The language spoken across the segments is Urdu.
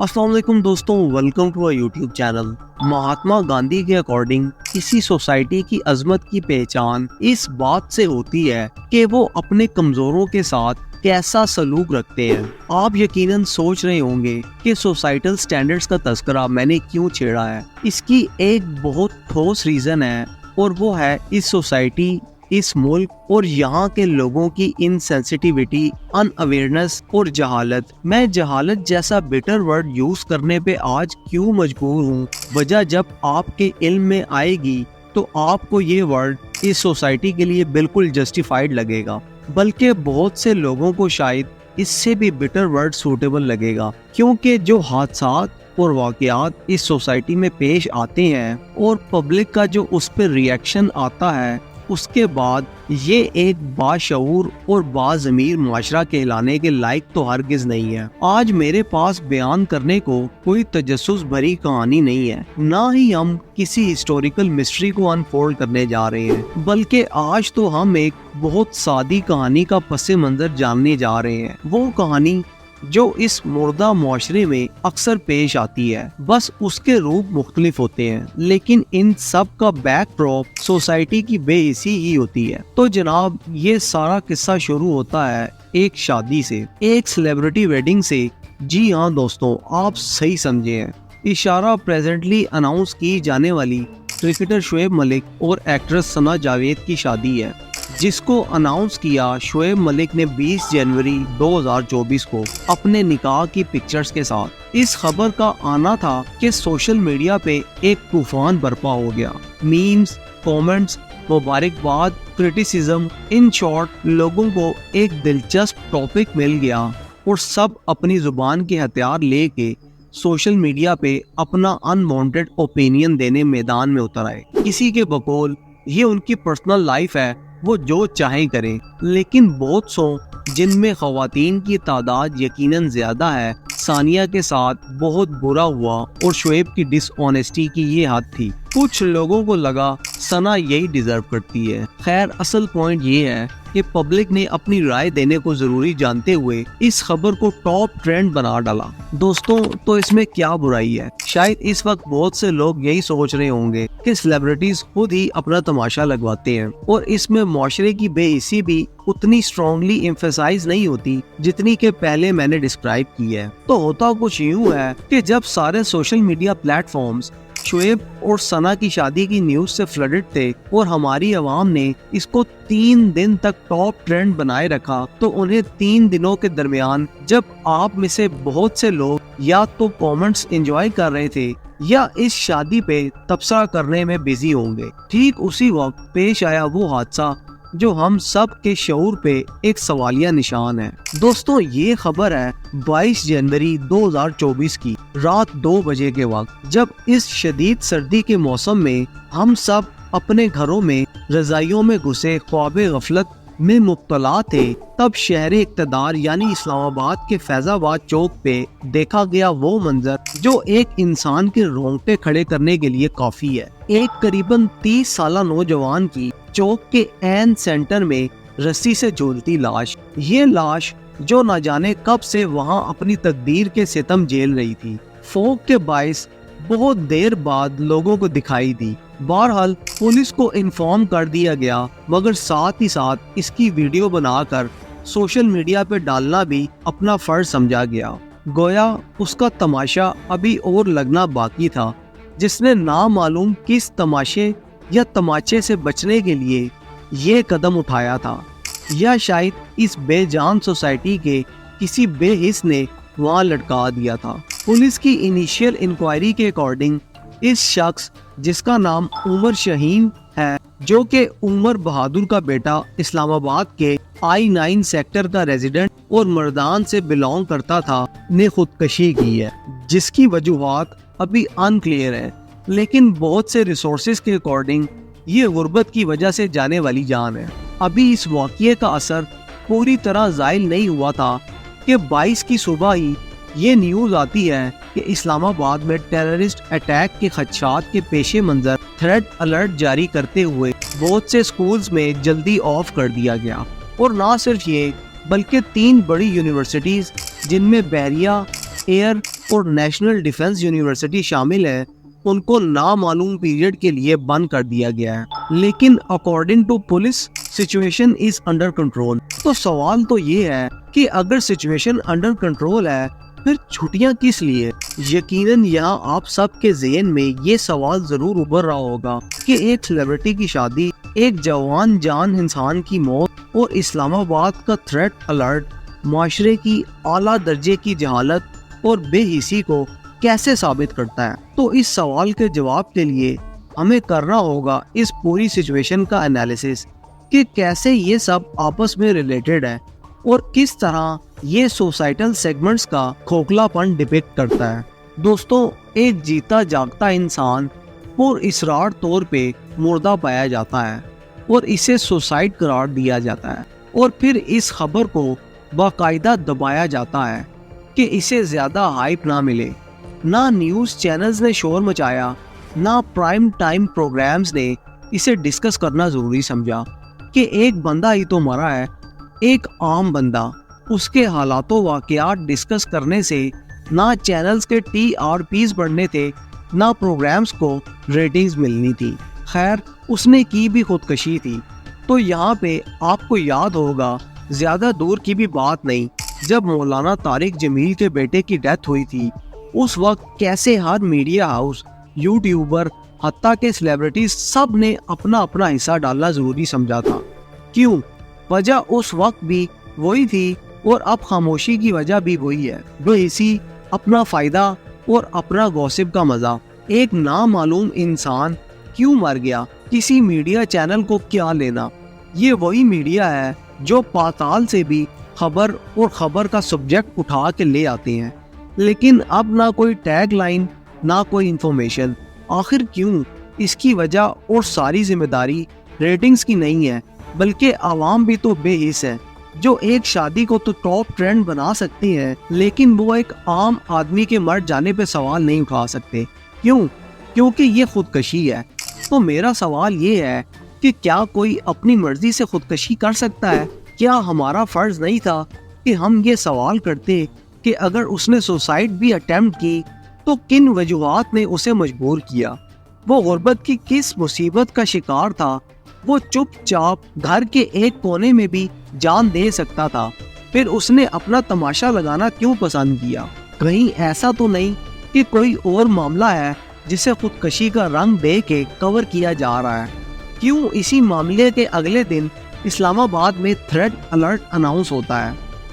السلام علیکم دوستوں، welcome to a YouTube channel. Mahatma Gandhi کے اکارڈنگ کسی سوسائٹی کی عظمت کی پہچان اس بات سے ہوتی ہے کہ وہ اپنے کمزوروں کے ساتھ کیسا سلوک رکھتے ہیں۔ آپ یقیناً سوچ رہے ہوں گے کہ سوسائٹل سٹینڈرڈز کا تذکرہ میں نے کیوں چھیڑا ہے۔ اس کی ایک بہت ٹھوس ریزن ہے، اور وہ ہے اس سوسائٹی، اس ملک اور یہاں کے لوگوں کی انسینسٹیوٹی، ان اویئرنس اور جہالت۔ میں جہالت جیسا بیٹر ورڈ یوز کرنے پہ آج کیوں مجبور ہوں؟ وجہ جب آپ کے علم میں آئے گی تو آپ کو یہ ورڈ اس سوسائٹی کے لیے بالکل جسٹیفائیڈ لگے گا، بلکہ بہت سے لوگوں کو شاید اس سے بھی بیٹر ورڈ سوٹیبل لگے گا، کیونکہ جو حادثات اور واقعات اس سوسائٹی میں پیش آتے ہیں اور پبلک کا جو اس پہ ریئیکشن آتا ہے، اس کے بعد یہ ایک باشعور اور باضمیر معاشرہ کہلانے کے لائق تو ہرگز نہیں ہے۔ آج میرے پاس بیان کرنے کو کوئی تجسس بھری کہانی نہیں ہے، نہ ہی ہم کسی ہسٹوریکل مسٹری کو انفولڈ کرنے جا رہے ہیں، بلکہ آج تو ہم ایک بہت سادی کہانی کا پس منظر جاننے جا رہے ہیں۔ وہ کہانی جو اس مردہ معاشرے میں اکثر پیش آتی ہے، بس اس کے روپ مختلف ہوتے ہیں، لیکن ان سب کا بیک ڈراپ سوسائٹی کی بے حسی ہی ہوتی ہے۔ تو جناب، یہ سارا قصہ شروع ہوتا ہے ایک شادی سے، ایک سیلیبریٹی ویڈنگ سے۔ جی ہاں دوستوں، آپ صحیح سمجھے ہیں، اشارہ پریزنٹلی اناؤنس کی جانے والی کرکٹر شعیب ملک اور ایکٹریس ثنا جاوید کی شادی ہے، جس کو اناؤنس کیا شعیب ملک نے 20 جنوری 2024 کو اپنے نکاح کی پکچرز کے ساتھ۔ اس خبر کا آنا تھا کہ سوشل میڈیا پہ ایک طوفان برپا ہو گیا، میمز، کومنٹس، مبارکباد، کرٹیسزم، ان شارٹ لوگوں کو ایک دلچسپ ٹاپک مل گیا اور سب اپنی زبان کے ہتھیار لے کے سوشل میڈیا پہ اپنا انوانٹڈ اوپینین دینے میدان میں اتر آئے۔ کسی کے بقول یہ ان کی پرسنل لائف ہے، وہ جو چاہیں کریں، لیکن بہت سو، جن میں خواتین کی تعداد یقیناً زیادہ ہے، ثانیہ کے ساتھ بہت برا ہوا اور شعیب کی ڈس آنیسٹی کی یہ حد تھی۔ کچھ لوگوں کو لگا ثنا یہی ڈیزرو کرتی ہے۔ خیر، اصل پوائنٹ یہ ہے کہ پبلک نے اپنی رائے دینے کو ضروری جانتے ہوئے اس خبر کو ٹاپ ٹرینڈ بنا ڈالا۔ دوستوں، تو اس میں کیا برائی ہے؟ شاید اس وقت بہت سے لوگ یہی سوچ رہے ہوں گے کہ سیلیبریٹیز خود ہی اپنا تماشا لگواتے ہیں، اور اس میں معاشرے کی بے حسی بھی اتنی اسٹرانگلی ایمفیسائز نہیں ہوتی جتنی کہ پہلے میں نے ڈسکرائب کی ہے۔ تو ہوتا کچھ یوں ہے کہ جب سارے social media platforms Shoaib اور ثنا کی شادی کی نیوز سے فلڈڈ تھے اور ہماری عوام نے اس کو 3 دن تک ٹاپ ٹرینڈ بنائے رکھا، تو انہیں 3 دنوں کے درمیان جب آپ میں سے بہت سے لوگ یا تو کومنٹس انجوائے کر رہے تھے یا اس شادی پہ تبصرہ کرنے میں بزی ہوں گے، ٹھیک اسی وقت پیش آیا وہ حادثہ جو ہم سب کے شعور پہ ایک سوالیہ نشان ہے۔ دوستوں، یہ خبر ہے 22 جنوری 2024 کی رات 2 بجے کے وقت، جب اس شدید سردی کے موسم میں ہم سب اپنے گھروں میں رضائیوں میں گھسے خواب غفلت میں مبتلا تھے۔ تب شہر اقتدار یعنی اسلام آباد کے فیض آباد چوک پہ دیکھا گیا وہ منظر جو ایک انسان کے رونگٹے کھڑے کرنے کے لیے کافی ہے۔ ایک قریباً 30 سالہ نوجوان کی چوک کے عین سینٹر میں رسی سے جھولتی لاش، یہ لاش جو نہ جانے کب سے وہاں اپنی تقدیر کے ستم جھیل رہی تھی، فوق کے باعث بہت دیر بعد لوگوں کو دکھائی دی۔ بہرحال پولیس کو انفارم کر دیا گیا، مگر ساتھ ہی ساتھ اس کی ویڈیو بنا کر سوشل میڈیا پہ ڈالنا بھی اپنا فرض سمجھا گیا، گویا اس کا تماشا ابھی اور لگنا باقی تھا۔ جس نے نامعلوم کس تماشے یا تماچے سے بچنے کے لیے یہ قدم اٹھایا تھا، یا شاید اس بے جان سوسائٹی کے کسی بے حس نے وہاں لٹکا دیا تھا۔ پولیس کی انیشیل انکوائری کے اکارڈنگ اس شخص، جس کا نام عمر شاہین ہے، جو کہ عمر بہادر کا بیٹا، اسلام آباد کے I-9 سیکٹر کا ریزیڈنٹ اور مردان سے بلانگ کرتا تھا، نے خودکشی کی ہے، جس کی وجوہات ابھی انکلیئر ہے، لیکن بہت سے ریسورسز کے اکارڈنگ یہ غربت کی وجہ سے جانے والی جان ہے۔ ابھی اس واقعے کا اثر پوری طرح زائل نہیں ہوا تھا کہ 22 کی صبح ہی یہ نیوز آتی ہے کہ اسلام آباد میں ٹیررسٹ اٹیک کے خدشات کے پیش منظر تھریڈ الرٹ جاری کرتے ہوئے بہت سے سکولز میں جلدی آف کر دیا گیا۔ اور نہ صرف یہ، بلکہ 3 بڑی یونیورسٹیز جن میں بحریہ، ایئر اور نیشنل ڈیفنس یونیورسٹی شامل ہے، ان کو نامعلوم پیریڈ کے لیے بند کر دیا گیا ہے، لیکن according to police situation is under control. تو سوال تو یہ ہے کہ اگر سچویشن انڈر کنٹرول ہے پھر چھٹیاں کس لیے؟ یقیناً یہاں آپ سب کے ذہن میں یہ سوال ضرور ابھر رہا ہوگا کہ ایک سیلیبریٹی کی شادی، ایک جوان جان انسان کی موت اور اسلام آباد کا تھریٹ الرٹ معاشرے کی اعلیٰ درجے کی جہالت اور بے حسی کو کیسے ثابت کرتا ہے؟ تو اس سوال کے جواب کے لیے ہمیں کرنا ہوگا اس پوری سچویشن کا انالیسس کہ کیسے یہ سب آپس میں ریلیٹڈ ہے اور کس طرح یہ سوسائٹل سیگمنٹس کا کھوکھلا پن ڈپکٹ کرتا ہے۔ دوستوں، ایک جیتا جاگتا انسان پر اسرار طور پہ مردہ پایا جاتا ہے اور اسے سوسائڈ قرار دیا جاتا ہے، اور پھر اس خبر کو باقاعدہ دبایا جاتا ہے کہ اسے زیادہ ہائپ نہ ملے۔ نہ نیوز چینلز نے شور مچایا، نہ پرائم ٹائم پروگرامز نے اسے ڈسکس کرنا ضروری سمجھا کہ ایک بندہ ہی تو مرا ہے، ایک عام بندہ۔ اس کے حالات و واقعات ڈسکس کرنے سے نہ چینلز کے TRPs بڑھنے تھے، نہ پروگرامز کو ریٹنگز ملنی تھی۔ خیر، اس نے کی بھی خودکشی تھی۔ تو یہاں پہ آپ کو یاد ہوگا، زیادہ دور کی بھی بات نہیں، جب مولانا طارق جمیل کے بیٹے کی ڈیتھ ہوئی تھی، اس وقت کیسے ہر میڈیا ہاؤس، یوٹیوبر، حتیٰ کہ سیلیبریٹیز سب نے اپنا اپنا حصہ ڈالنا ضروری سمجھا تھا۔ کیوں؟ وجہ اس وقت بھی وہی تھی اور اب خاموشی کی وجہ بھی وہی ہے، بے حسی، اپنا فائدہ اور اپنا گوسپ کا مزہ۔ ایک نامعلوم انسان کیوں مر گیا، کسی میڈیا چینل کو کیا لینا؟ یہ وہی میڈیا ہے جو پاتال سے بھی خبر اور خبر کا سبجیکٹ اٹھا کے لے آتے ہیں، لیکن اب نہ کوئی ٹیگ لائن، نہ کوئی انفارمیشن۔ آخر کیوں؟ اس کی وجہ اور ساری ذمہ داری ریٹنگز کی نہیں ہے، بلکہ عوام بھی تو بے حس ہے، جو ایک شادی کو تو ٹاپ ٹرینڈ بنا سکتے ہیں، لیکن وہ ایک عام آدمی کے مر جانے پہ سوال نہیں اٹھا سکتے۔ کیوں؟ کیونکہ یہ خودکشی ہے۔ تو میرا سوال یہ ہے کہ کیا کوئی اپنی مرضی سے خودکشی کر سکتا ہے؟ کیا ہمارا فرض نہیں تھا کہ ہم یہ سوال کرتے کہ اگر اس نے سوسائڈ بھی اٹیمپٹ کی تو کن وجوہات نے اسے مجبور کیا؟ وہ غربت کی کس مصیبت کا شکار تھا؟ وہ چپ چاپ گھر کے ایک کونے میں بھی جان دے سکتا تھا، پھر اس نے اپنا تماشا لگانا کیوں پسند کیا؟ کہیں ایسا تو نہیں کہ کوئی اور معاملہ ہے جسے خودکشی کا رنگ دے کے کور کیا جا رہا ہے؟ کیوں اسی معاملے کے اگلے دن اسلام آباد میں تھریٹ الرٹ اناؤنس ہوتا ہے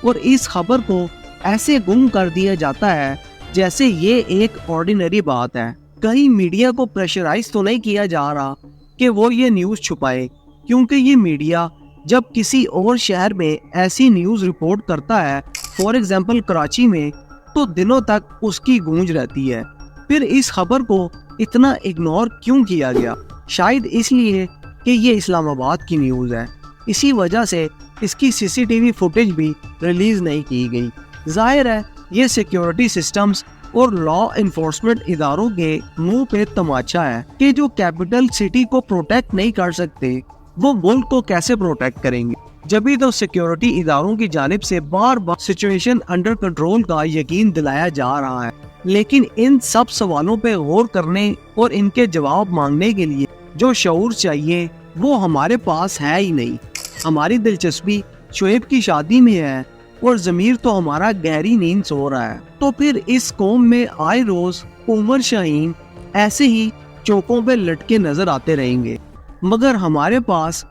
اور اس خبر کو ایسے گم کر دیا جاتا ہے جیسے یہ ایک آرڈینری بات ہے؟ کہیں میڈیا کو پریشرائز تو نہیں کیا جا رہا کہ وہ یہ نیوز چھپائے؟ کیونکہ یہ میڈیا جب کسی اور شہر میں ایسی نیوز رپورٹ کرتا ہے، فار ایگزامپل کراچی میں، تو دنوں تک اس کی گونج رہتی ہے۔ پھر اس خبر کو اتنا اگنور کیوں کیا گیا؟ شاید اس لیے کہ یہ اسلام آباد کی نیوز ہے، اسی وجہ سے اس کی CCTV فوٹیج بھی ریلیز نہیں کی گئی۔ ظاہر ہے یہ سیکیورٹی سسٹمز اور لا انفورسمنٹ اداروں کے منہ پہ تماچا ہے کہ جو کیپٹل سٹی کو پروٹیکٹ نہیں کر سکتے، وہ ملک کو کیسے پروٹیکٹ کریں گے؟ جبھی تو سیکیورٹی اداروں کی جانب سے بار بار سچویشن انڈر کنٹرول کا یقین دلایا جا رہا ہے، لیکن ان سب سوالوں پہ غور کرنے اور ان کے جواب مانگنے کے لیے جو شعور چاہیے وہ ہمارے پاس ہے ہی نہیں۔ ہماری دلچسپی شعیب کی شادی میں ہے اور ضمیر تو ہمارا گہری نیند سو رہا ہے۔ تو پھر اس قوم میں آئے روز عمر شاہین ایسے ہی چوکوں پہ لٹکے نظر آتے رہیں گے، مگر ہمارے پاس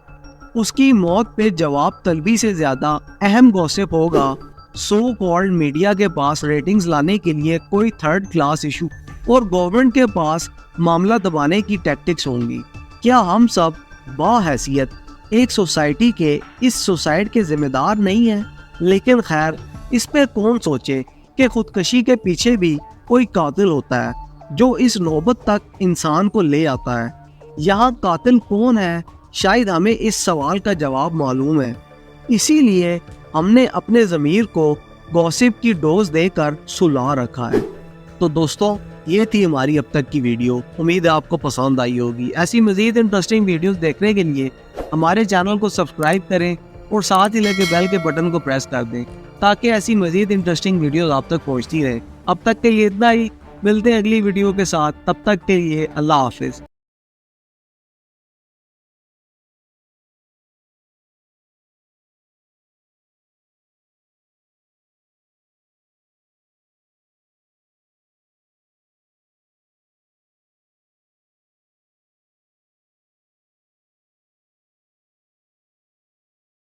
اس کی موت پہ جواب طلبی سے زیادہ اہم گوسپ ہوگا۔ سو کالڈ میڈیا کے پاس ریٹنگز لانے کے لیے کوئی تھرڈ کلاس ایشو اور گورنمنٹ کے پاس معاملہ دبانے کی ٹیکٹکس ہوں گی۔ کیا ہم سب باحیثیت ایک سوسائٹی کے اس سوسائڈ کے ذمہ دار نہیں ہیں؟ لیکن خیر، اس پہ کون سوچے کہ خودکشی کے پیچھے بھی کوئی قاتل ہوتا ہے جو اس نوبت تک انسان کو لے آتا ہے۔ یہاں قاتل کون ہے؟ شاید ہمیں اس سوال کا جواب معلوم ہے، اسی لیے ہم نے اپنے ضمیر کو گوسپ کی ڈوز دے کر سلا رکھا ہے۔ تو دوستوں، یہ تھی ہماری اب تک کی ویڈیو، امید ہے آپ کو پسند آئی ہوگی۔ ایسی مزید انٹرسٹنگ ویڈیوز دیکھنے کے لیے ہمارے چینل کو سبسکرائب کریں اور ساتھ ہی لگے بیل کے بٹن کو پریس کر دیں تاکہ ایسی مزید انٹرسٹنگ ویڈیوز آپ تک پہنچتی رہیں۔ اب تک کے لیے اتنا ہی، ملتے ہیں اگلی ویڈیو کے ساتھ، تب تک کے لیے اللہ حافظ.